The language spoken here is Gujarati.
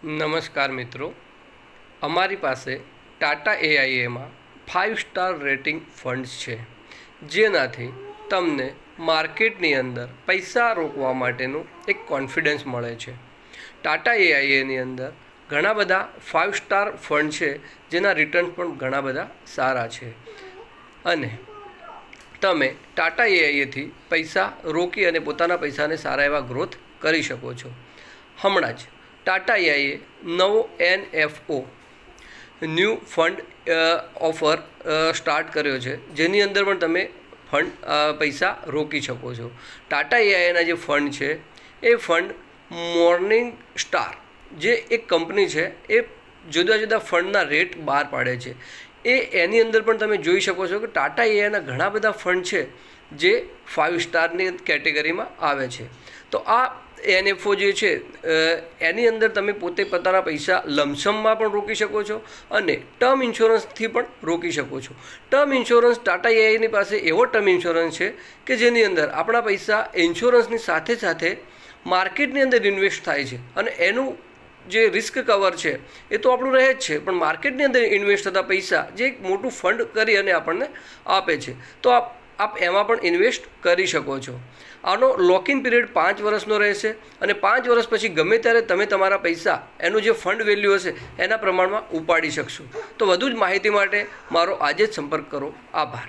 નમસ્કાર મિત્રો, અમારી પાસે ટાટા એઆઈએમાં 5 સ્ટાર રેટિંગ ફંડ્સ છે, જેનાથી તમને માર્કેટની અંદર પૈસા રોકવા માટેનું એક કોન્ફિડન્સ મળે છે. ટાટા એઆઈએની અંદર ઘણા બધા 5 સ્ટાર ફંડ છે, જેના રિટર્ન પણ ઘણા બધા સારા છે અને તમે ટાટા એઆઈએથી પૈસા રોકી અને પોતાના પૈસાને સારા એવા ગ્રોથ કરી શકો છો. હમણાં જ ટાટા એઆઈએ નવો NFO new fund offer start કર્યો છે, જેની અંદર પણ તમે પૈસા રોકી શકો છો. ટાટા એઆઈના જે ફંડ છે એ ફંડ મોર્નિંગ સ્ટાર જે એક કંપની છે એ જુદા જુદા ફંડના રેટ બહાર પાડે છે. એની અંદર પણ તમે જોઈ શકો છો કે ટાટા એઆઈના ઘણા બધા ફંડ છે જે 5 સ્ટારની કેટેગરીમાં આવે છે. તો આ NFO જે છે એની અંદર તમે પોતે પોતાના પૈસા લમસમમાં પણ રોકી શકો છો અને ટર્મ ઇન્સ્યોરન્સથી પણ રોકી શકો છો. ટર્મ ઇન્સ્યોરન્સ ટાટા એઆઈની પાસે એવો ટર્મ ઇન્સ્યોરન્સ છે કે જેની અંદર આપણા પૈસા ઇન્સ્યોરન્સની સાથે સાથે માર્કેટની અંદર ઇન્વેસ્ટ થાય છે અને એનું જે રિસ્ક કવર છે એ તો આપણું રહે જ છે, પણ માર્કેટની અંદર ઇન્વેસ્ટ થતા પૈસા જે એક મોટું ફંડ કરી અને આપણને આપે છે, તો આપ એમાં પણ ઇન્વેસ્ટ કરી શકો છો. આનો લોકિન પીરિયડ 5 વર્ષનો રહેશે અને 5 વર્ષ પછી ગમે ત્યારે તમે તમારા પૈસા એનું જે ફંડ વેલ્યુ હશે એના પ્રમાણમાં ઉપાડી શકશો. તો વધુ જ માહિતી માટે મારો આજે જ સંપર્ક કરો. આભાર.